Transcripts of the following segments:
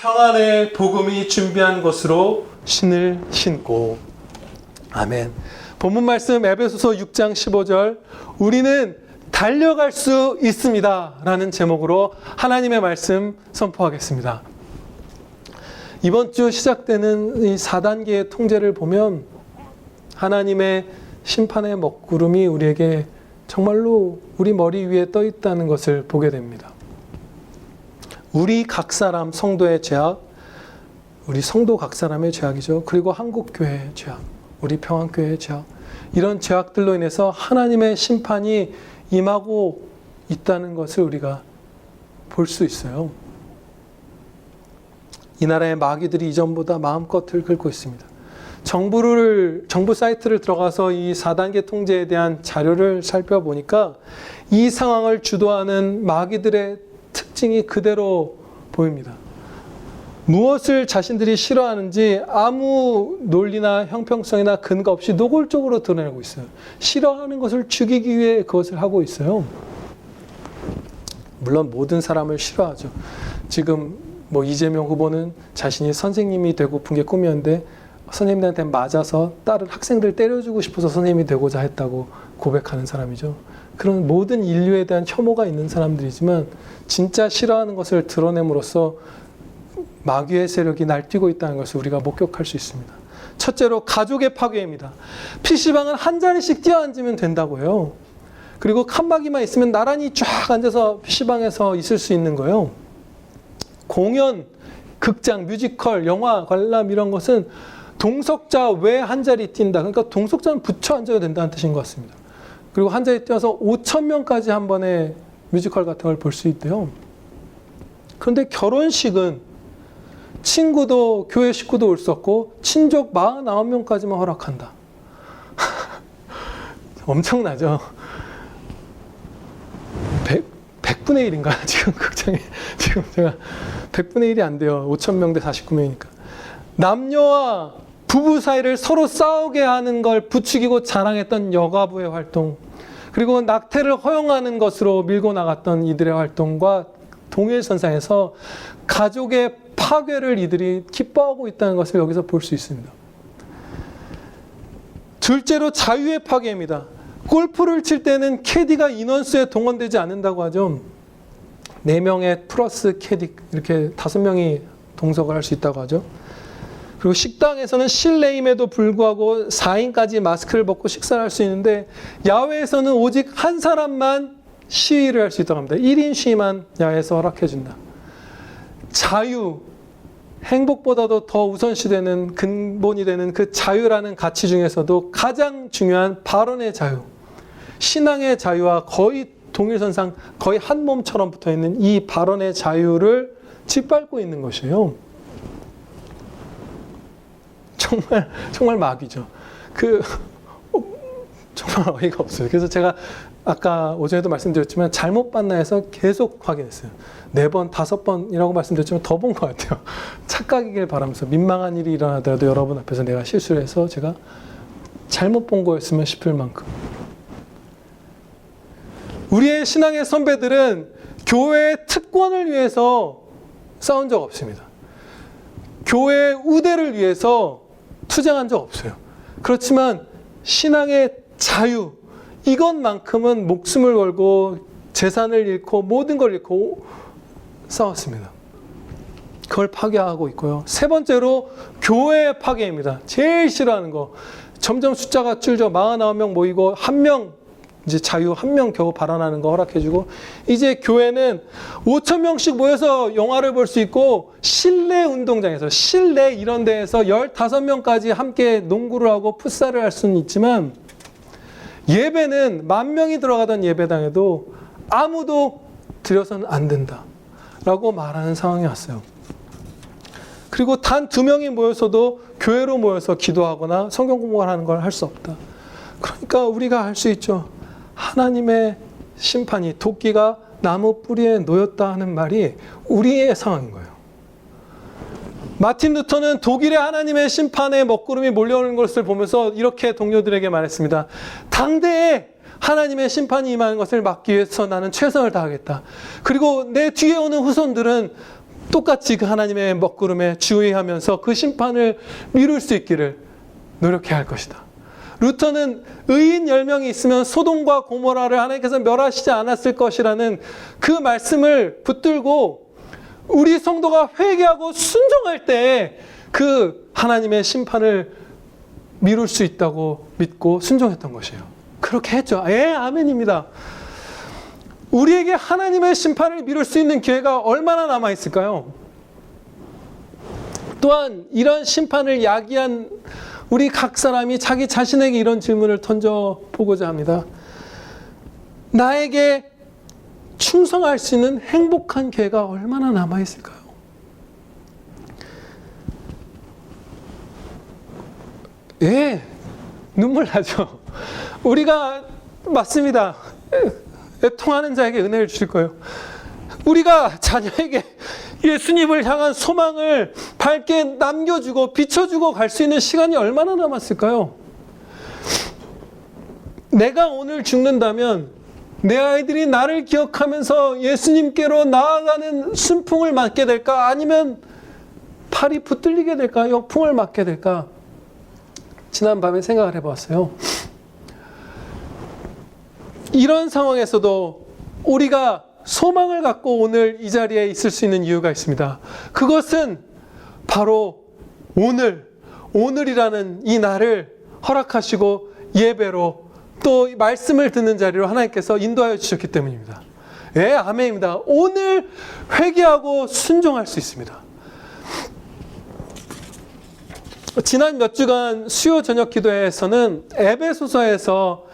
평안의 복음이 준비한 것으로 신을 신고. 아멘. 본문 말씀 에베소서 6장 15절, 우리는 달려갈 수 있습니다 라는 제목으로 하나님의 말씀 선포하겠습니다. 이번 주 시작되는 이 4단계의 통제를 보면 하나님의 심판의 먹구름이 우리에게 정말로 우리 머리 위에 떠 있다는 것을 보게 됩니다. 우리 각 사람 성도의 죄악, 우리 성도 각 사람의 죄악이죠. 그리고 한국교회의 죄악, 우리 평안교회의 죄악, 이런 죄악들로 인해서 하나님의 심판이 임하고 있다는 것을 우리가 볼 수 있어요. 이 나라의 마귀들이 이전보다 마음껏 들끓고 있습니다. 정부 사이트를 들어가서 이 4단계 통제에 대한 자료를 살펴보니까 이 상황을 주도하는 마귀들의 특징이 그대로 보입니다. 무엇을 자신들이 싫어하는지 아무 논리나 형평성이나 근거 없이 노골적으로 드러내고 있어요. 싫어하는 것을 죽이기 위해 그것을 하고 있어요. 물론 모든 사람을 싫어하죠. 지금 이재명 후보는 자신이 선생님이 되고픈 게 꿈이었는데 선생님들한테 맞아서 다른 학생들 때려주고 싶어서 선생님이 되고자 했다고 고백하는 사람이죠. 그런 모든 인류에 대한 혐오가 있는 사람들이지만 진짜 싫어하는 것을 드러냄으로써 마귀의 세력이 날뛰고 있다는 것을 우리가 목격할 수 있습니다. 첫째로 가족의 파괴입니다. PC방은 한 자리씩 뛰어앉으면 된다고 해요. 그리고 칸막이만 있으면 나란히 쫙 앉아서 PC방에서 있을 수 있는 거예요. 공연, 극장, 뮤지컬, 영화, 관람 이런 것은 동석자 외 한 자리 뛴다. 그러니까 동석자는 붙여 앉아야 된다는 뜻인 것 같습니다. 그리고 한 자리 뛰어서 5,000명까지 한 번에 뮤지컬 같은 걸 볼 수 있대요. 그런데 결혼식은 친구도 교회 식구도 올 수 없고 친족 49명까지만 허락한다. 엄청나죠? 100분의 1인가? 지금 극장에 지금 제가 100분의 1이 안 돼요. 5,000명 대 49명이니까. 남녀와 부부 사이를 서로 싸우게 하는 걸 부추기고 자랑했던 여가부의 활동, 그리고 낙태를 허용하는 것으로 밀고 나갔던 이들의 활동과 동일선상에서 가족의 파괴를 이들이 기뻐하고 있다는 것을 여기서 볼 수 있습니다. 둘째로 자유의 파괴입니다. 골프를 칠 때는 캐디가 인원수에 동원되지 않는다고 하죠. 4명의 플러스 캐디, 이렇게 5명이 동석을 할 수 있다고 하죠. 그리고 식당에서는 실내임에도 불구하고 4인까지 마스크를 벗고 식사를 할 수 있는데 야외에서는 오직 한 사람만 시위를 할 수 있다고 합니다. 1인 시위만 야외에서 허락해 준다. 자유, 행복보다도 더 우선시되는 근본이 되는 그 자유라는 가치 중에서도 가장 중요한 발언의 자유, 신앙의 자유와 거의 동일선상, 거의 한 몸처럼 붙어있는 이 발언의 자유를 짓밟고 있는 것이에요. 정말 마귀죠. 정말 어이가 없어요. 그래서 제가 아까 오전에도 말씀드렸지만 잘못 봤나 해서 계속 확인했어요. 4번, 5번이라고 말씀드렸지만 더 본 것 같아요. 착각이길 바라면서 민망한 일이 일어나더라도 여러분 앞에서 내가 실수를 해서 제가 잘못 본 거였으면 싶을 만큼. 우리의 신앙의 선배들은 교회의 특권을 위해서 싸운 적 없습니다. 교회의 우대를 위해서 투쟁한 적 없어요. 그렇지만 신앙의 자유, 이것만큼은 목숨을 걸고 재산을 잃고 모든 걸 잃고 싸웠습니다. 그걸 파괴하고 있고요. 세 번째로 교회의 파괴입니다. 제일 싫어하는 거. 점점 숫자가 줄죠. 49명 모이고 1명, 이제 자유 1명 겨우 발언하는 거 허락해주고, 이제 교회는 5,000명씩 모여서 영화를 볼 수 있고 실내 운동장에서, 실내 이런 데에서 15명까지 함께 농구를 하고 풋살을 할 수는 있지만 예배는 10,000명이 들어가던 예배당에도 아무도 들여서는 안 된다 라고 말하는 상황이 왔어요. 그리고 단 2명이 모여서도 교회로 모여서 기도하거나 성경 공부를 하는 걸 할 수 없다. 그러니까 우리가 할 수 있죠. 하나님의 심판이 도끼가 나무 뿌리에 놓였다 하는 말이 우리의 상황인 거예요. 마틴 루터는 독일의 하나님의 심판의 먹구름이 몰려오는 것을 보면서 이렇게 동료들에게 말했습니다. 당대에 하나님의 심판이 임하는 것을 막기 위해서 나는 최선을 다하겠다. 그리고 내 뒤에 오는 후손들은 똑같이 그 하나님의 먹구름에 주의하면서 그 심판을 미룰 수 있기를 노력해야 할 것이다. 루터는 의인 10명이 있으면 소돔과 고모라를 하나님께서 멸하시지 않았을 것이라는 그 말씀을 붙들고 우리 성도가 회개하고 순종할 때 그 하나님의 심판을 미룰 수 있다고 믿고 순종했던 것이에요. 그렇게 했죠. 아멘입니다. 우리에게 하나님의 심판을 미룰 수 있는 기회가 얼마나 남아 있을까요? 또한 이런 심판을 야기한 우리 각 사람이 자기 자신에게 이런 질문을 던져보고자 합니다. 나에게 충성할 수 있는 행복한 기회가 얼마나 남아 있을까요? 예, 눈물 나죠. 우리가 맞습니다. 애통하는 자에게 은혜를 주실 거예요. 우리가 자녀에게 예수님을 향한 소망을 밝게 남겨주고 비춰주고 갈 수 있는 시간이 얼마나 남았을까요? 내가 오늘 죽는다면 내 아이들이 나를 기억하면서 예수님께로 나아가는 순풍을 맞게 될까? 아니면 팔이 붙들리게 될까? 역풍을 맞게 될까? 지난 밤에 생각을 해봤어요. 이런 상황에서도 우리가 소망을 갖고 오늘 이 자리에 있을 수 있는 이유가 있습니다. 그것은 바로 오늘이라는 이 날을 허락하시고 예배로 또 말씀을 듣는 자리로 하나님께서 인도하여 주셨기 때문입니다. 예, 아멘입니다. 오늘 회개하고 순종할 수 있습니다. 지난 몇 주간 수요 저녁 기도회에서는 에베소서에서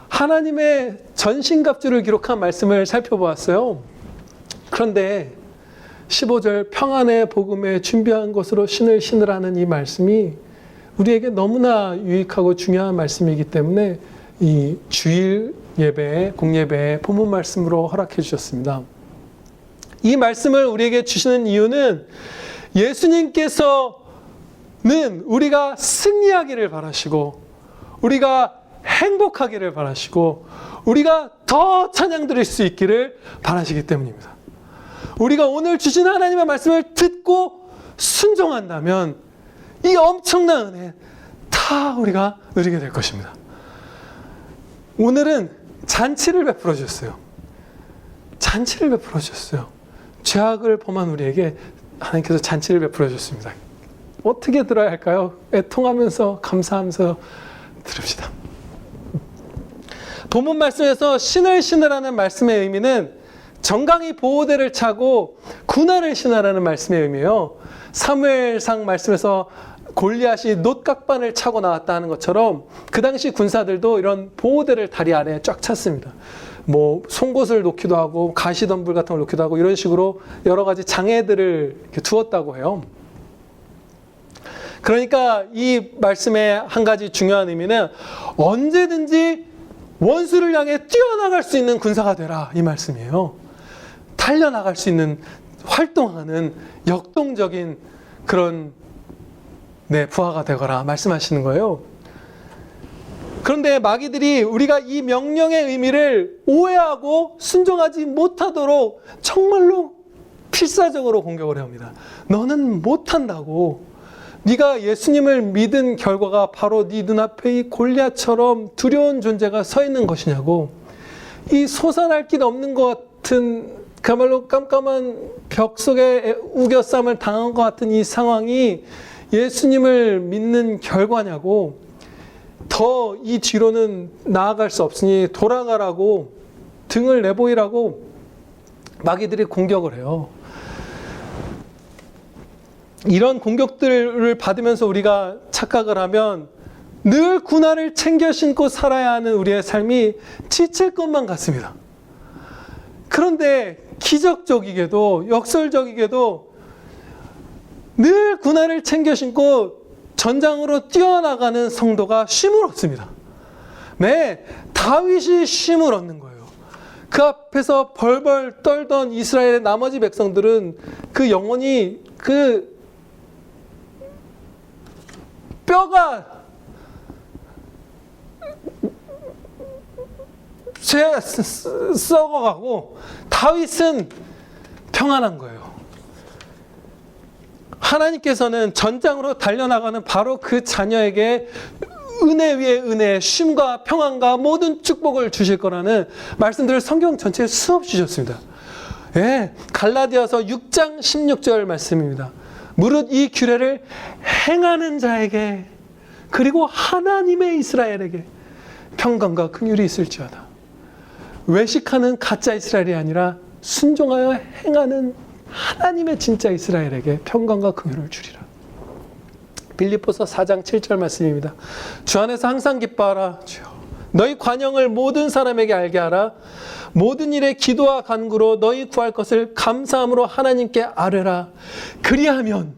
하나님의 전신갑주를 기록한 말씀을 살펴보았어요. 그런데 15절 평안의 복음에 준비한 것으로 신을 신으라는 이 말씀이 우리에게 너무나 유익하고 중요한 말씀이기 때문에 이 주일 예배에 공예배에 본문 말씀으로 허락해 주셨습니다. 이 말씀을 우리에게 주시는 이유는 예수님께서는 우리가 승리하기를 바라시고 우리가 행복하기를 바라시고 우리가 더 찬양 드릴 수 있기를 바라시기 때문입니다. 우리가 오늘 주신 하나님의 말씀을 듣고 순종한다면 이 엄청난 은혜 다 우리가 누리게 될 것입니다. 오늘은 잔치를 베풀어 주셨어요. 잔치를 베풀어 주셨어요. 죄악을 범한 우리에게 하나님께서 잔치를 베풀어 주셨습니다. 어떻게 들어야 할까요? 애통하면서 감사하면서 들읍시다. 본문 말씀에서 신을 신으라는 말씀의 의미는 정강이 보호대를 차고 군화를 신으라는 말씀의 의미예요. 사무엘상 말씀에서 골리앗이 놋각반을 차고 나왔다는 것처럼 그 당시 군사들도 이런 보호대를 다리 아래에 쫙 찼습니다. 뭐 송곳을 놓기도 하고 가시덤불 같은 걸 놓기도 하고 이런 식으로 여러 가지 장애들을 이렇게 두었다고 해요. 그러니까 이 말씀의 한 가지 중요한 의미는 언제든지 원수를 향해 뛰어나갈 수 있는 군사가 되라 이 말씀이에요. 달려나갈 수 있는 활동하는 역동적인 그런 부하가 되거라 말씀하시는 거예요. 그런데 마귀들이 우리가 이 명령의 의미를 오해하고 순종하지 못하도록 정말로 필사적으로 공격을 합니다. 너는 못한다고. 네가 예수님을 믿은 결과가 바로 네 눈앞에 이 골리앗처럼 두려운 존재가 서 있는 것이냐고. 이 솟아날 길 없는 것 같은 그야말로 깜깜한 벽 속에 우겨쌈을 당한 것 같은 이 상황이 예수님을 믿는 결과냐고. 더 이 뒤로는 나아갈 수 없으니 돌아가라고 등을 내보이라고 마귀들이 공격을 해요. 이런 공격들을 받으면서 우리가 착각을 하면 늘 군화를 챙겨 신고 살아야 하는 우리의 삶이 지칠 것만 같습니다. 그런데 기적적이게도 역설적이게도 늘 군화를 챙겨 신고 전장으로 뛰어나가는 성도가 쉼을 얻습니다. 네, 다윗이 쉼을 얻는 거예요. 그 앞에서 벌벌 떨던 이스라엘의 나머지 백성들은 그 영혼이 그 뼈가 썩어가고 다윗은 평안한 거예요. 하나님께서는 전장으로 달려나가는 바로 그 자녀에게 은혜 위에 은혜, 쉼과 평안과 모든 축복을 주실 거라는 말씀들을 성경 전체에 수없이 주셨습니다. 예, 갈라디아서 6장 16절 말씀입니다. 무릇 이 규례를 행하는 자에게 그리고 하나님의 이스라엘에게 평강과 긍휼이 있을지어다. 외식하는 가짜 이스라엘이 아니라 순종하여 행하는 하나님의 진짜 이스라엘에게 평강과 긍휼을 주리라. 빌립보서 4장 7절 말씀입니다. 주 안에서 항상 기뻐하라. 주여, 너희 관영을 모든 사람에게 알게 하라. 모든 일에 기도와 간구로 너희 구할 것을 감사함으로 하나님께 아뢰라. 그리하면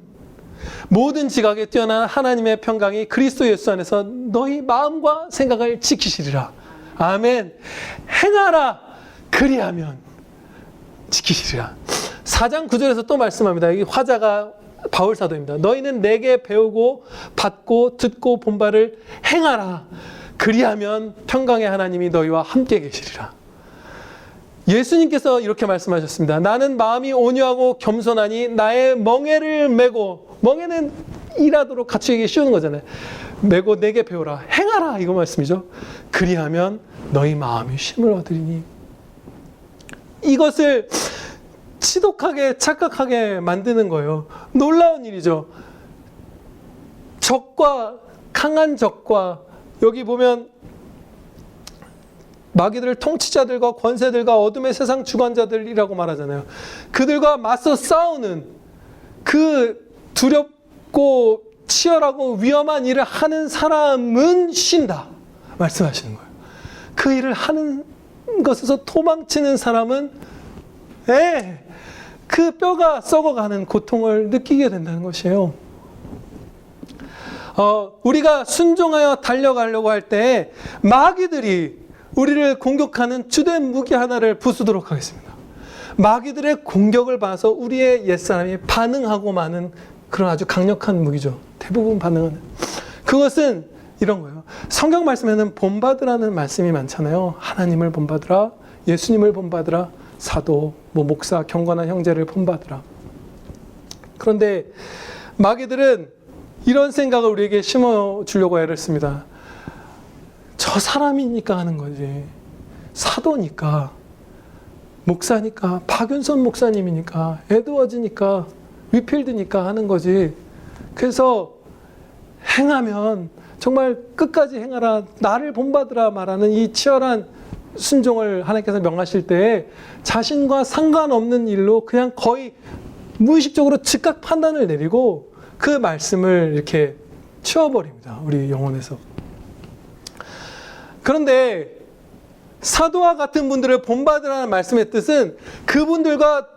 모든 지각에 뛰어난 하나님의 평강이 그리스도 예수 안에서 너희 마음과 생각을 지키시리라. 아멘. 행하라. 그리하면 지키시리라. 4장 9절에서 또 말씀합니다. 이 화자가 바울 사도입니다. 너희는 내게 배우고 받고 듣고 본 바를 행하라. 그리하면 평강의 하나님이 너희와 함께 계시리라. 예수님께서 이렇게 말씀하셨습니다. 나는 마음이 온유하고 겸손하니 나의 멍에를 메고, 멍에는 일하도록 갖추기 쉬운 거잖아요. 메고 내게 배우라. 행하라. 이거 말씀이죠. 그리하면 너희 마음이 쉼을 얻으리니. 이것을 지독하게 착각하게 만드는 거예요. 놀라운 일이죠. 적과, 강한 적과, 여기 보면 마귀들을 통치자들과 권세들과 어둠의 세상 주관자들이라고 말하잖아요. 그들과 맞서 싸우는 그 두렵고 치열하고 위험한 일을 하는 사람은 쉰다 말씀하시는 거예요. 그 일을 하는 것에서 도망치는 사람은 그 뼈가 썩어가는 고통을 느끼게 된다는 것이에요. 우리가 순종하여 달려가려고 할 때 마귀들이 우리를 공격하는 주된 무기 하나를 부수도록 하겠습니다. 마귀들의 공격을 봐서 우리의 옛사람이 반응하고 마는 그런 아주 강력한 무기죠. 대부분 반응하는. 그것은 이런 거예요. 성경 말씀에는 본받으라는 말씀이 많잖아요. 하나님을 본받으라, 예수님을 본받으라, 사도, 목사, 경건한 형제를 본받으라. 그런데 마귀들은 이런 생각을 우리에게 심어주려고 애를 씁니다. 저 사람이니까 하는 거지. 사도니까, 목사니까, 박윤선 목사님이니까, 에드워즈니까, 위필드니까 하는 거지. 그래서 행하면 정말 끝까지 행하라, 나를 본받으라 말하는 이 치열한 순종을 하나님께서 명하실 때 자신과 상관없는 일로 그냥 거의 무의식적으로 즉각 판단을 내리고 그 말씀을 이렇게 치워버립니다. 우리 영혼에서. 그런데 사도와 같은 분들을 본받으라는 말씀의 뜻은 그분들과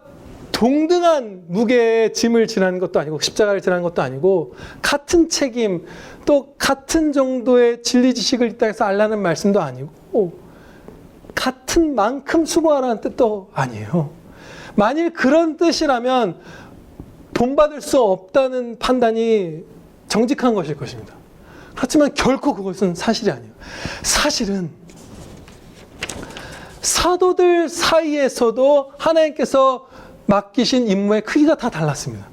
동등한 무게의 짐을 지나는 것도 아니고 십자가를 지나는 것도 아니고 같은 책임 또 같은 정도의 진리 지식을 이 땅에서 알라는 말씀도 아니고 같은 만큼 수고하라는 뜻도 아니에요. 만일 그런 뜻이라면 본받을 수 없다는 판단이 정직한 것일 것입니다. 그렇지만 결코 그것은 사실이 아니에요. 사실은 사도들 사이에서도 하나님께서 맡기신 임무의 크기가 다 달랐습니다.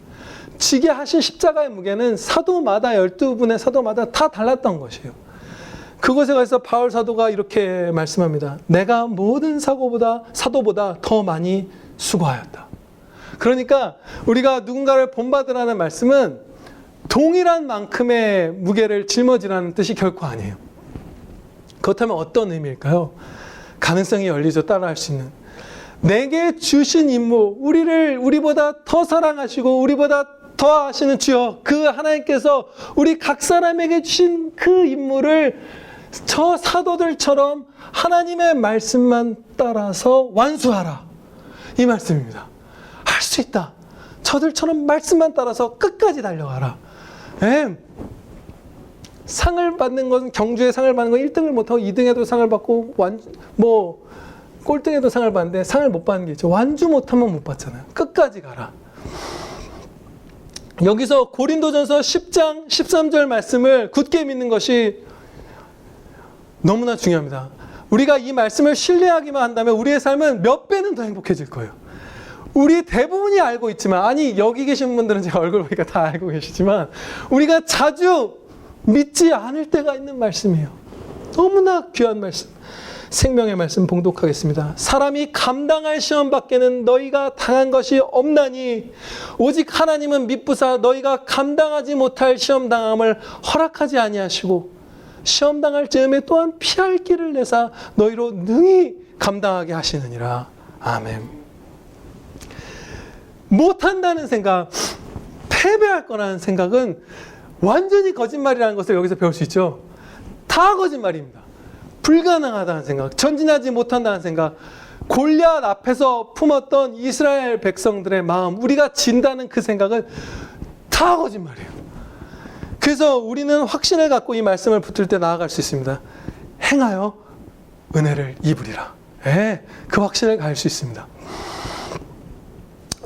지게 하신 십자가의 무게는 사도마다 12분의 사도마다 다 달랐던 것이에요. 그것에 가서 바울 사도가 이렇게 말씀합니다. 내가 모든 사도보다 더 많이 수고하였다. 그러니까 우리가 누군가를 본받으라는 말씀은 동일한 만큼의 무게를 짊어지라는 뜻이 결코 아니에요. 그렇다면 어떤 의미일까요? 가능성이 열리죠. 따라할 수 있는. 내게 주신 임무, 우리보다 더 사랑하시고 우리보다 더 아시는 주여, 그 하나님께서 우리 각 사람에게 주신 그 임무를 저 사도들처럼 하나님의 말씀만 따라서 완수하라. 이 말씀입니다. 할 수 있다. 저들처럼 말씀만 따라서 끝까지 달려가라. 상을 받는 건, 경주에 상을 받는 건 1등을 못하고 2등에도 상을 받고 꼴등에도 상을 받는데 상을 못 받는 게 있죠. 완주 못하면 못 받잖아요. 끝까지 가라. 여기서 고린도전서 10장 13절 말씀을 굳게 믿는 것이 너무나 중요합니다. 우리가 이 말씀을 신뢰하기만 한다면 우리의 삶은 몇 배는 더 행복해질 거예요. 우리 대부분이 알고 있지만, 아니 여기 계신 분들은 제 얼굴 보니까 다 알고 계시지만 우리가 자주 믿지 않을 때가 있는 말씀이에요. 너무나 귀한 말씀. 생명의 말씀 봉독하겠습니다. 사람이 감당할 시험 밖에는 너희가 당한 것이 없나니 오직 하나님은 미쁘사 너희가 감당하지 못할 시험 당함을 허락하지 아니하시고 시험 당할 즈음에 또한 피할 길을 내사 너희로 능히 감당하게 하시느니라. 아멘. 못한다는 생각, 패배할 거라는 생각은 완전히 거짓말이라는 것을 여기서 배울 수 있죠. 다 거짓말입니다. 불가능하다는 생각, 전진하지 못한다는 생각, 골리앗 앞에서 품었던 이스라엘 백성들의 마음, 우리가 진다는 그 생각은 다 거짓말이에요. 그래서 우리는 확신을 갖고 이 말씀을 붙들 때 나아갈 수 있습니다. 행하여 은혜를 입으리라. 그 확신을 가질 수 있습니다.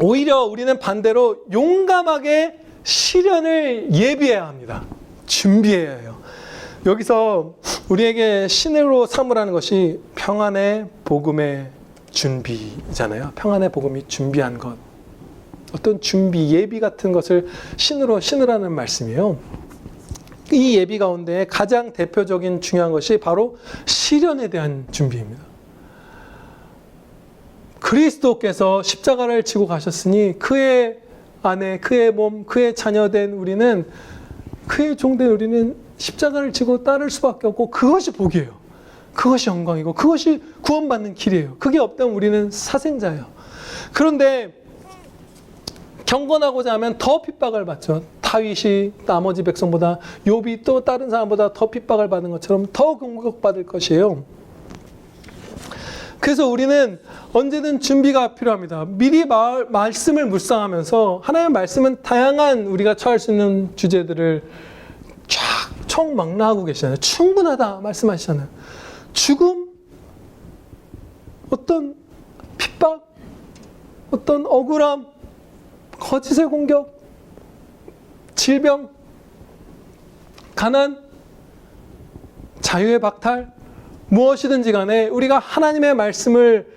오히려 우리는 반대로 용감하게 시련을 예비해야 합니다. 준비해야 해요. 여기서 우리에게 신으로 삼으라는 것이 평안의 복음의 준비잖아요. 평안의 복음이 준비한 것. 어떤 준비, 예비 같은 것을 신으로 신으라는 말씀이에요. 이 예비 가운데 가장 대표적인 중요한 것이 바로 시련에 대한 준비입니다. 그리스도께서 십자가를 지고 가셨으니 그의 아내, 그의 몸, 그의 자녀된 우리는, 그의 종된 우리는 십자가를 지고 따를 수밖에 없고 그것이 복이에요. 그것이 영광이고 그것이 구원받는 길이에요. 그게 없다면 우리는 사생자예요. 그런데 경건하고자 하면 더 핍박을 받죠. 다윗이 나머지 백성보다, 욥이 또 다른 사람보다 더 핍박을 받는 것처럼 더 공격받을 것이에요. 그래서 우리는 언제든 준비가 필요합니다. 미리 말씀을 묵상하면서, 하나님의 말씀은 다양한 우리가 처할 수 있는 주제들을 쫙 총망라하고 계시잖아요. 충분하다 말씀하시잖아요. 죽음, 어떤 핍박, 어떤 억울함, 거짓의 공격, 질병, 가난, 자유의 박탈, 무엇이든지 간에 우리가 하나님의 말씀을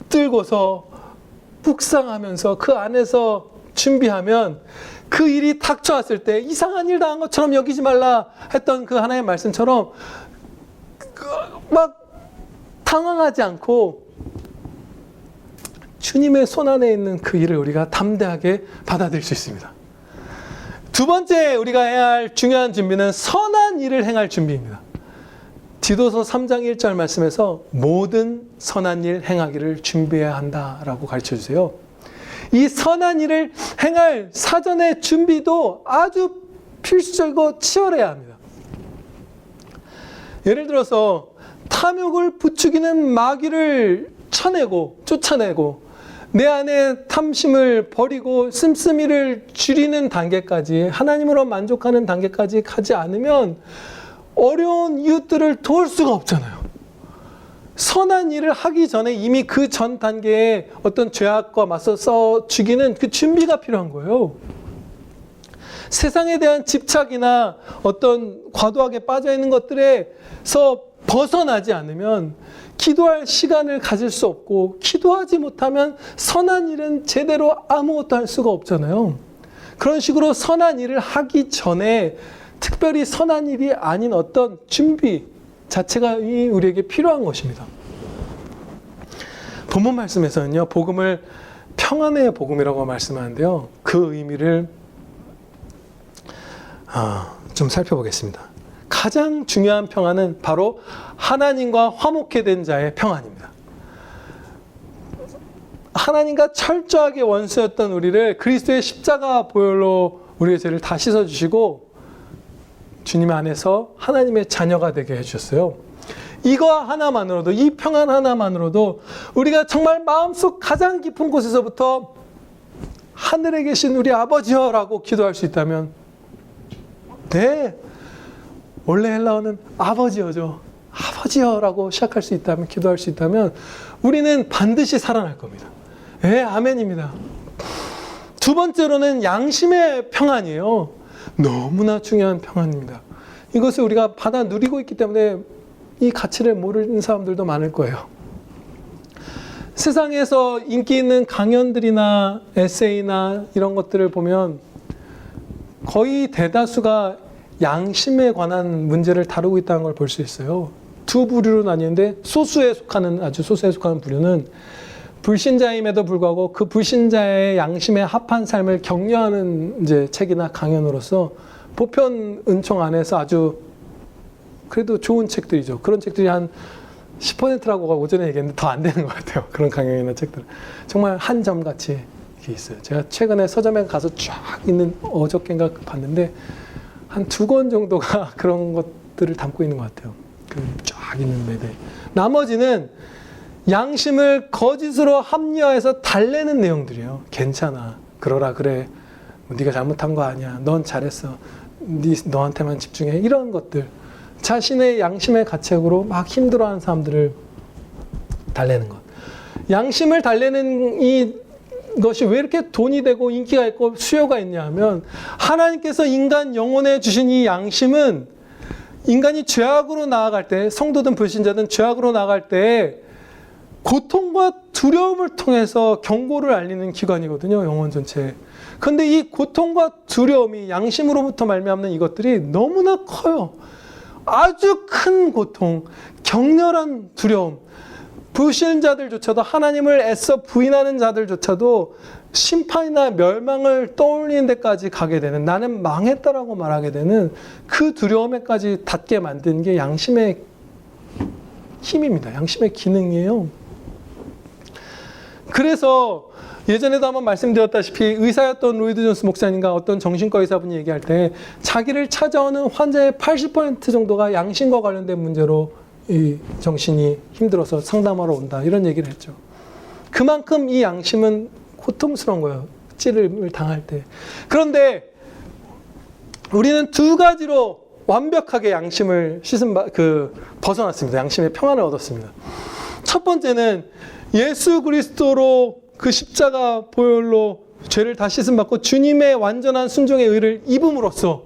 붙들고서 묵상하면서 그 안에서 준비하면 그 일이 닥쳐왔을 때 이상한 일 당한 것처럼 여기지 말라 했던 그 하나님의 말씀처럼 막 당황하지 않고 주님의 손 안에 있는 그 일을 우리가 담대하게 받아들일 수 있습니다. 두 번째 우리가 해야 할 중요한 준비는 선한 일을 행할 준비입니다. 디도서 3장 1절 말씀에서 모든 선한 일 행하기를 준비해야 한다라고 가르쳐 주세요. 이 선한 일을 행할 사전의 준비도 아주 필수적이고 치열해야 합니다. 예를 들어서 탐욕을 부추기는 마귀를 쳐내고 쫓아내고 내 안에 탐심을 버리고 씀씀이를 줄이는 단계까지, 하나님으로 만족하는 단계까지 가지 않으면 어려운 이웃들을 도울 수가 없잖아요. 선한 일을 하기 전에 이미 그 전 단계에 어떤 죄악과 맞서 죽이는 그 준비가 필요한 거예요. 세상에 대한 집착이나 어떤 과도하게 빠져있는 것들에서 벗어나지 않으면 기도할 시간을 가질 수 없고, 기도하지 못하면 선한 일은 제대로 아무것도 할 수가 없잖아요. 그런 식으로 선한 일을 하기 전에 특별히 선한 일이 아닌 어떤 준비 자체가 우리에게 필요한 것입니다. 본문 말씀에서는요, 복음을 평안의 복음이라고 말씀하는데요, 그 의미를 좀 살펴보겠습니다. 가장 중요한 평안은 바로 하나님과 화목해 된 자의 평안입니다. 하나님과 철저하게 원수였던 우리를 그리스도의 십자가 보혈로 우리의 죄를 다 씻어주시고 주님 안에서 하나님의 자녀가 되게 해주셨어요. 이거 하나만으로도, 이 평안 하나만으로도 우리가 정말 마음속 가장 깊은 곳에서부터 하늘에 계신 우리 아버지여라고 기도할 수 있다면, 네, 원래 헬라어는 아버지여죠. 아버지여라고 시작할 수 있다면, 기도할 수 있다면 우리는 반드시 살아날 겁니다. 네, 아멘입니다. 두 번째로는 양심의 평안이에요. 너무나 중요한 평안입니다. 이것을 우리가 받아 누리고 있기 때문에 이 가치를 모르는 사람들도 많을 거예요. 세상에서 인기 있는 강연들이나 에세이나 이런 것들을 보면 거의 대다수가 양심에 관한 문제를 다루고 있다는 걸 볼 수 있어요. 두 부류로 나뉘는데 아주 소수에 속하는 부류는 불신자임에도 불구하고 그 불신자의 양심에 합한 삶을 격려하는 이제 책이나 강연으로서 보편 은총 안에서 아주 그래도 좋은 책들이죠. 그런 책들이 한 10%라고 오전에 얘기했는데 더 안 되는 것 같아요. 그런 강연이나 책들. 정말 한 점같이 이렇게 있어요. 제가 최근에 서점에 가서 쫙 있는 어저께인가 봤는데 한 2권 정도가 그런 것들을 담고 있는 것 같아요. 쫙 있는 매대. 나머지는 양심을 거짓으로 합리화해서 달래는 내용들이에요. 괜찮아. 그러라 그래. 네가 잘못한 거 아니야. 넌 잘했어. 너한테만 집중해. 이런 것들. 자신의 양심의 가책으로 막 힘들어하는 사람들을 달래는 것. 양심을 달래는 이것이 왜 이렇게 돈이 되고 인기가 있고 수요가 있냐 하면 하나님께서 인간 영혼에 주신 이 양심은 인간이 죄악으로 나아갈 때, 성도든 불신자든 죄악으로 나아갈 때 고통과 두려움을 통해서 경고를 알리는 기관이거든요. 영혼 전체에. 그런데 이 고통과 두려움이 양심으로부터 말미암는 이것들이 너무나 커요. 아주 큰 고통, 격렬한 두려움, 불신자들조차도 하나님을 애써 부인하는 자들조차도 심판이나 멸망을 떠올리는 데까지 가게 되는, 나는 망했다라고 말하게 되는 그 두려움에까지 닿게 만든 게 양심의 힘입니다. 양심의 기능이에요. 그래서 예전에도 한번 말씀드렸다시피 의사였던 로이드 존스 목사님과 어떤 정신과 의사분이 얘기할 때 자기를 찾아오는 환자의 80% 정도가 양심과 관련된 문제로 이 정신이 힘들어서 상담하러 온다, 이런 얘기를 했죠. 그만큼 이 양심은 고통스러운 거예요. 찌름을 당할 때. 그런데 우리는 두 가지로 완벽하게 양심을 벗어났습니다. 양심의 평안을 얻었습니다. 첫 번째는 예수 그리스도로 그 십자가 보혈로 죄를 다 씻음받고 주님의 완전한 순종의 의를 입음으로써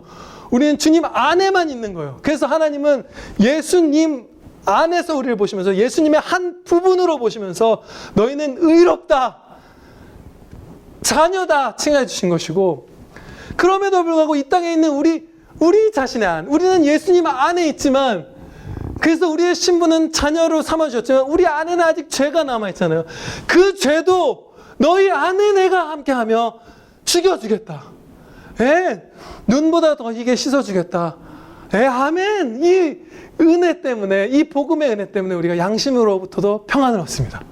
우리는 주님 안에만 있는 거예요. 그래서 하나님은 예수님 안에서 우리를 보시면서 예수님의 한 부분으로 보시면서 너희는 의롭다, 자녀다 칭해 주신 것이고, 그럼에도 불구하고 이 땅에 있는 우리 자신의 안, 우리는 예수님 안에 있지만, 그래서 우리의 신분은 자녀로 삼아주셨지만 우리 안에는 아직 죄가 남아있잖아요. 그 죄도 너희 안에 내가 함께하며 죽여주겠다. 눈보다 더 희게 씻어주겠다. 아멘. 이 은혜 때문에, 이 복음의 은혜 때문에 우리가 양심으로부터도 평안을 얻습니다.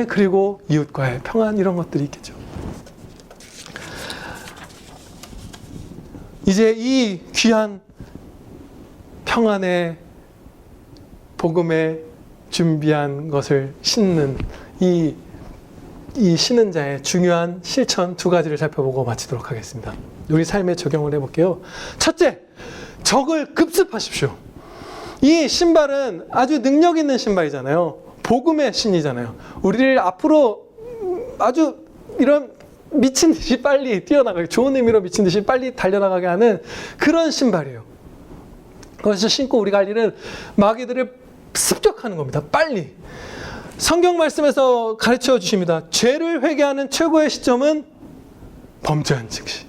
그리고 이웃과의 평안, 이런 것들이 있겠죠. 이제 이 귀한 평안의 복음에 준비한 것을 신는 이 신은 자의 중요한 실천 두 가지를 살펴보고 마치도록 하겠습니다. 우리 삶에 적용을 해볼게요. 첫째, 적을 급습하십시오. 이 신발은 아주 능력 있는 신발이잖아요. 복음의 신이잖아요. 우리를 앞으로 아주 이런 미친 듯이 빨리 뛰어나가게, 좋은 의미로 미친 듯이 빨리 달려나가게 하는 그런 신발이에요. 그래서 신고 우리가 할 일은 마귀들을 습격하는 겁니다. 빨리. 성경 말씀에서 가르쳐 주십니다. 죄를 회개하는 최고의 시점은 범죄한 즉시.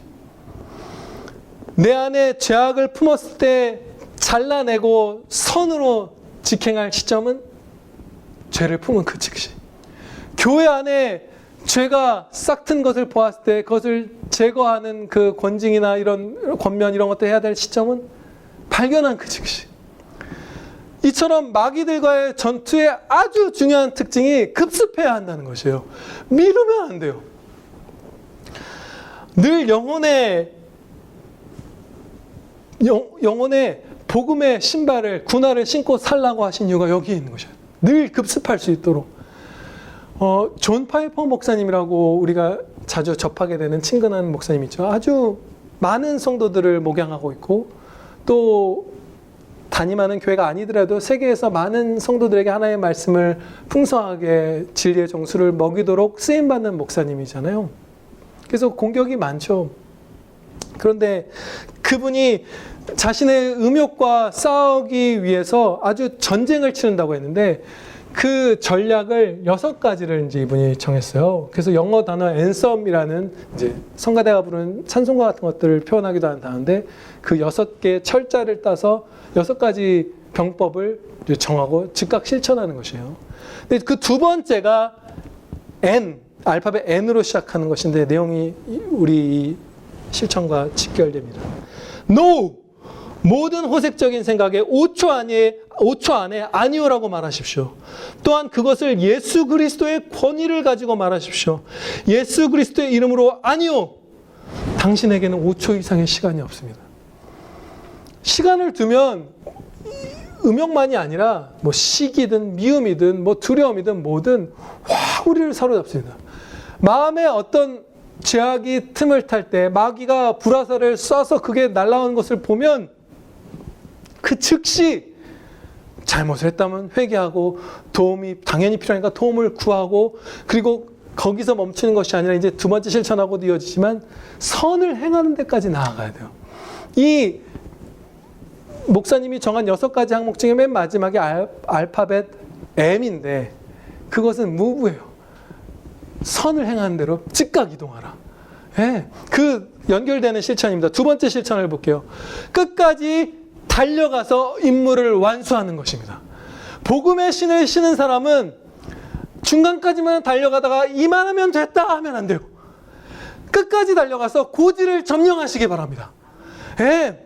내 안에 죄악을 품었을 때 잘라내고 선으로 직행할 시점은 죄를 품은 그 즉시. 교회 안에 죄가 싹튼 것을 보았을 때 그것을 제거하는 그 권징이나 이런 권면 이런 것들 해야 될 시점은 발견한 그 즉시. 이처럼 마귀들과의 전투의 아주 중요한 특징이 급습해야 한다는 것이에요. 미루면 안 돼요. 늘 영혼의 복음의 신발을, 군화를 신고 살라고 하신 이유가 여기에 있는 것이에요. 늘 급습할 수 있도록. 존 파이퍼 목사님이라고 우리가 자주 접하게 되는 친근한 목사님 있죠. 아주 많은 성도들을 목양하고 있고 또 담임하는 교회가 아니더라도 세계에서 많은 성도들에게 하나님의 말씀을 풍성하게 진리의 정수를 먹이도록 쓰임받는 목사님이잖아요. 그래서 공격이 많죠. 그런데 그분이 자신의 음욕과 싸우기 위해서 아주 전쟁을 치른다고 했는데 그 전략을 6가지를 이제 이분이 정했어요. 그래서 영어 단어 앤썸이라는 이제 성가대가 부르는 찬송가 같은 것들을 표현하기도 하는 단어인데 그 6개의 철자를 따서 6가지 병법을 정하고 즉각 실천하는 것이에요. 근데 그 두 번째가 N, 알파벳 N으로 시작하는 것인데 내용이 우리 실천과 직결됩니다. No! 모든 호색적인 생각에 5초 안에 아니오라고 말하십시오. 또한 그것을 예수 그리스도의 권위를 가지고 말하십시오. 예수 그리스도의 이름으로 아니오! 당신에게는 5초 이상의 시간이 없습니다. 시간을 두면 음역만이 아니라 뭐 시기든 미움이든 뭐 두려움이든 뭐든 확 우리를 사로잡습니다. 마음에 어떤 죄악이 틈을 탈 때 마귀가 불화살을 쏴서 그게 날아오는 것을 보면 그 즉시 잘못을 했다면 회개하고 도움이 당연히 필요하니까 도움을 구하고 그리고 거기서 멈추는 것이 아니라 이제 두 번째 실천하고도 이어지지만 선을 행하는 데까지 나아가야 돼요. 이 목사님이 정한 6가지 항목 중에 맨 마지막에 알파벳 M인데 그것은 move예요. 선을 행하는 대로 즉각 이동하라. 예, 그 연결되는 실천입니다. 두 번째 실천을 볼게요. 끝까지 달려가서 임무를 완수하는 것입니다. 복음의 신을 신은 사람은 중간까지만 달려가다가 이만하면 됐다 하면 안 돼요. 끝까지 달려가서 고지를 점령하시기 바랍니다. 예,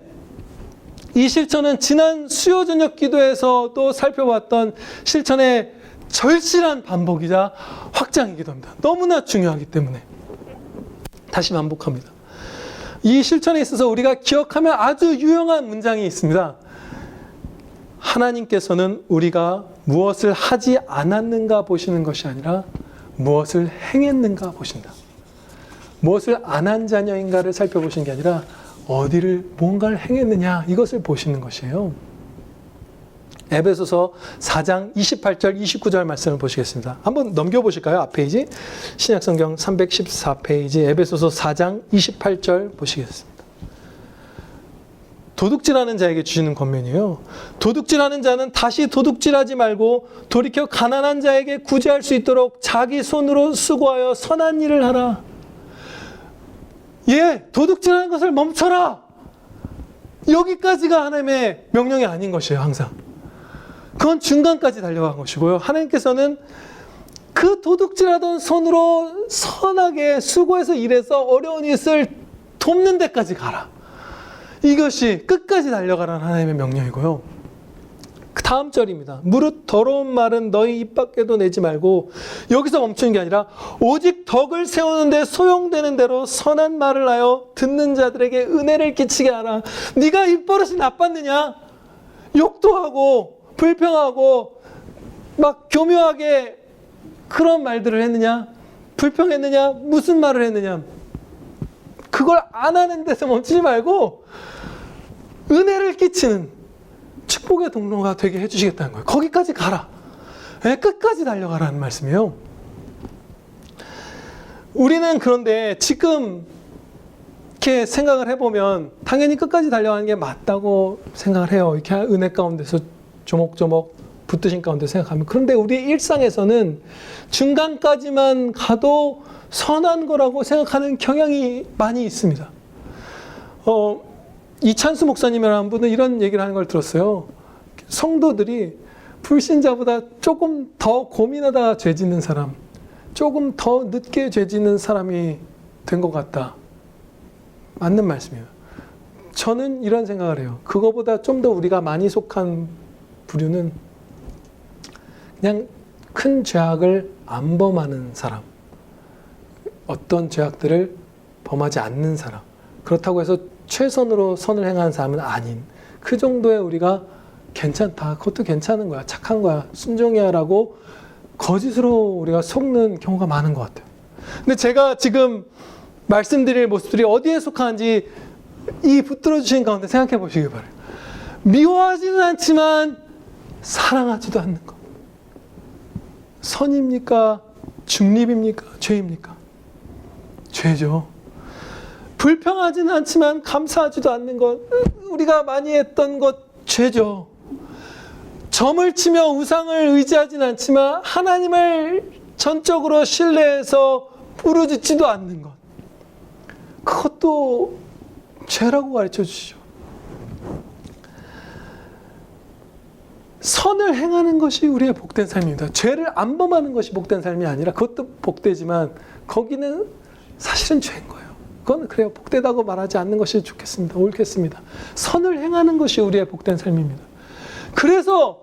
이 실천은 지난 수요 저녁 기도에서도 살펴봤던 실천의 절실한 반복이자 확장이기도 합니다. 너무나 중요하기 때문에 다시 반복합니다. 이 실천에 있어서 우리가 기억하면 아주 유용한 문장이 있습니다. 하나님께서는 우리가 무엇을 하지 않았는가 보시는 것이 아니라 무엇을 행했는가 보신다. 무엇을 안 한 자녀인가를 살펴보시는 게 아니라 어디를 뭔가를 행했느냐 이것을 보시는 것이에요. 에베소서 4장 28절 29절 말씀을 보시겠습니다. 한번 넘겨보실까요? 앞페이지 신약성경 314페이지 에베소서 4장 28절 보시겠습니다. 도둑질하는 자에게 주시는 권면이에요. 도둑질하는 자는 다시 도둑질하지 말고 돌이켜 가난한 자에게 구제할 수 있도록 자기 손으로 수고하여 선한 일을 하라. 예, 도둑질하는 것을 멈춰라. 여기까지가 하나님의 명령이 아닌 것이에요. 항상. 그건 중간까지 달려간 것이고요. 하나님께서는 그 도둑질하던 손으로 선하게 수고해서 일해서 어려운 일을 돕는 데까지 가라. 이것이 끝까지 달려가라는 하나님의 명령이고요. 그 다음 절입니다. 무릇 더러운 말은 너희 입 밖에도 내지 말고 여기서 멈추는 게 아니라 오직 덕을 세우는데 소용되는 대로 선한 말을 하여 듣는 자들에게 은혜를 끼치게 하라. 네가 입버릇이 나빴느냐? 욕도 하고 불평하고 막 교묘하게 그런 말들을 했느냐? 불평했느냐? 무슨 말을 했느냐? 그걸 안 하는 데서 멈추지 말고 은혜를 끼치는 축복의 동로가 되게 해주시겠다는 거예요. 거기까지 가라. 네, 끝까지 달려가라는 말씀이에요. 우리는 그런데 지금 이렇게 생각을 해보면 당연히 끝까지 달려가는 게 맞다고 생각을 해요. 이렇게 은혜 가운데서 조목조목 붙드신 가운데 생각하면. 그런데 우리 일상에서는 중간까지만 가도 선한 거라고 생각하는 경향이 많이 있습니다. 이찬수 목사님이라는 분은 이런 얘기를 하는 걸 들었어요. 성도들이 불신자보다 조금 더 고민하다가 죄 짓는 사람, 조금 더 늦게 죄 짓는 사람이 된 것 같다. 맞는 말씀이에요. 저는 이런 생각을 해요. 그거보다 좀 더 우리가 많이 속한 부류는 그냥 큰 죄악을 안 범하는 사람, 어떤 죄악들을 범하지 않는 사람, 그렇다고 해서 최선으로 선을 행하는 사람은 아닌 그 정도의 우리가 괜찮다, 그것도 괜찮은 거야, 착한 거야, 순종이야 라고 거짓으로 우리가 속는 경우가 많은 것 같아요. 근데 제가 지금 말씀드릴 모습들이 어디에 속하는지 이 붙들어 주신 가운데 생각해 보시기 바라요. 미워하지는 않지만 사랑하지도 않는 것. 선입니까? 중립입니까? 죄입니까? 죄죠. 불평하지는 않지만 감사하지도 않는 것, 우리가 많이 했던 것 죄죠. 점을 치며 우상을 의지하진 않지만 하나님을 전적으로 신뢰해서 부르짖지도 않는 것. 그것도 죄라고 가르쳐 주시죠. 선을 행하는 것이 우리의 복된 삶입니다. 죄를 안 범하는 것이 복된 삶이 아니라 그것도 복되지만 거기는 사실은 죄인 거예요. 그건 그래요. 복되다고 말하지 않는 것이 좋겠습니다. 옳겠습니다. 선을 행하는 것이 우리의 복된 삶입니다. 그래서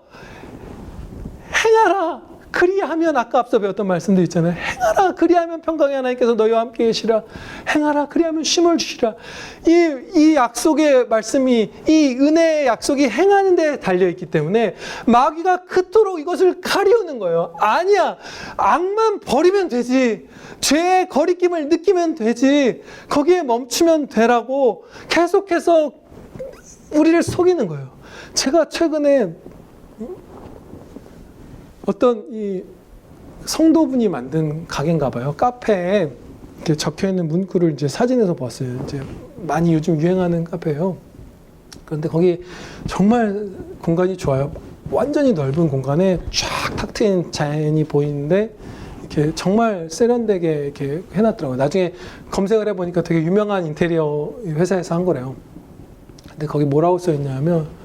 행하라. 그리하면 아까 앞서 배웠던 말씀도 있잖아요. 행하라. 그리하면 평강의 하나님께서 너희와 함께 계시라. 행하라. 그리하면 쉼을 주시라. 이 약속의 말씀이, 이 은혜의 약속이 행하는 데 달려있기 때문에 마귀가 그토록 이것을 가리우는 거예요. 아니야. 악만 버리면 되지. 죄의 거리낌을 느끼면 되지. 거기에 멈추면 되라고 계속해서 우리를 속이는 거예요. 제가 최근에 어떤 이 성도분이 만든 가게인가 봐요. 카페에 이렇게 적혀 있는 문구를 이제 사진에서 봤어요. 이제 많이 요즘 유행하는 카페예요. 그런데 거기 정말 공간이 좋아요. 완전히 넓은 공간에 쫙 탁 트인 자연이 보이는데 이렇게 정말 세련되게 이렇게 해놨더라고요. 나중에 검색을 해보니까 되게 유명한 인테리어 회사에서 한 거래요. 근데 거기 뭐라고 써 있냐면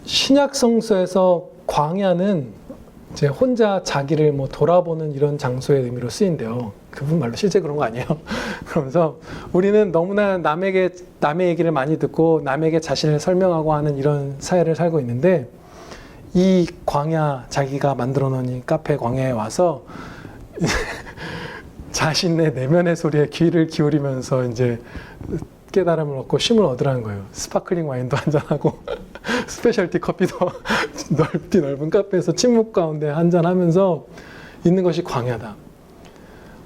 신약 성서에서 광야는 이제 혼자 자기를 뭐 돌아보는 이런 장소의 의미로 쓰인대요. 그분 말로 실제 그런 거 아니에요? 그러면서 우리는 너무나 남의 얘기를 많이 듣고 남에게 자신을 설명하고 하는 이런 사회를 살고 있는데 이 광야, 자기가 만들어 놓은 이 카페 광야에 와서 자신의 내면의 소리에 귀를 기울이면서 이제 깨달음을 얻고 쉼을 얻으라는 거예요. 스파클링 와인도 한잔하고 스페셜티 커피도 넓은 카페에서 침묵 가운데 한잔하면서 있는 것이 광야다.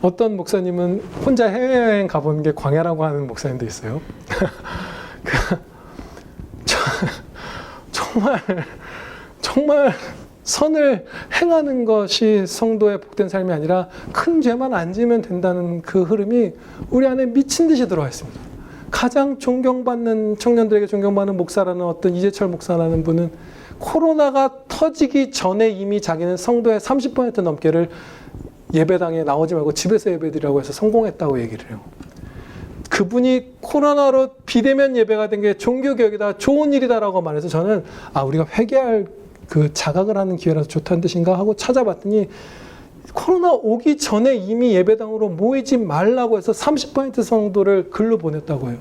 어떤 목사님은 혼자 해외여행 가보는 게 광야라고 하는 목사님도 있어요. 정말 선을 행하는 것이 성도의 복된 삶이 아니라 큰 죄만 안 지으면 된다는 그 흐름이 우리 안에 미친 듯이 들어와 있습니다. 가장 존경받는, 청년들에게 존경받는 목사라는 어떤 이재철 목사라는 분은 코로나가 터지기 전에 이미 자기는 성도의 30% 넘게를 예배당에 나오지 말고 집에서 예배드리라고 해서 성공했다고 얘기를 해요. 그분이 코로나로 비대면 예배가 된 게 종교개혁이다, 좋은 일이다라고 말해서 저는 우리가 회개할 그 자각을 하는 기회라서 좋다는 뜻인가 하고 찾아봤더니 코로나 오기 전에 이미 예배당으로 모이지 말라고 해서 30% 성도를 글로 보냈다고 해요.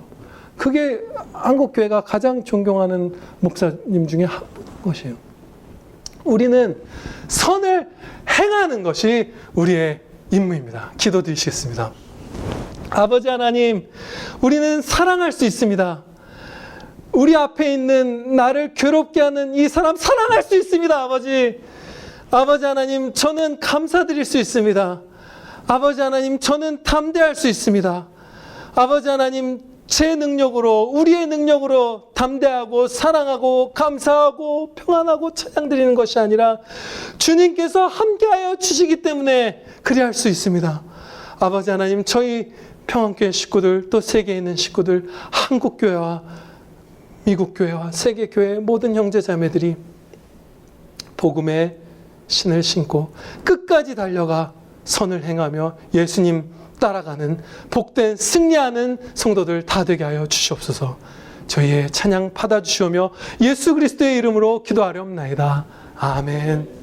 그게 한국교회가 가장 존경하는 목사님 중에 한 것이에요. 우리는 선을 행하는 것이 우리의 임무입니다. 기도드리시겠습니다. 아버지 하나님, 우리는 사랑할 수 있습니다. 우리 앞에 있는 나를 괴롭게 하는 이 사람 사랑할 수 있습니다. 아버지 하나님, 저는 감사드릴 수 있습니다. 아버지 하나님, 저는 담대할 수 있습니다. 아버지 하나님, 제 능력으로, 우리의 능력으로 담대하고 사랑하고 감사하고 평안하고 찬양드리는 것이 아니라 주님께서 함께하여 주시기 때문에 그리할 수 있습니다. 아버지 하나님, 저희 평안교회 식구들, 또 세계에 있는 식구들, 한국교회와 미국교회와 세계교회의 모든 형제자매들이 복음의 신을 신고 끝까지 달려가 선을 행하며 예수님 따라가는 복된 승리하는 성도들 다 되게 하여 주시옵소서. 저희의 찬양 받아주시오며 예수 그리스도의 이름으로 기도하렵나이다. 아멘.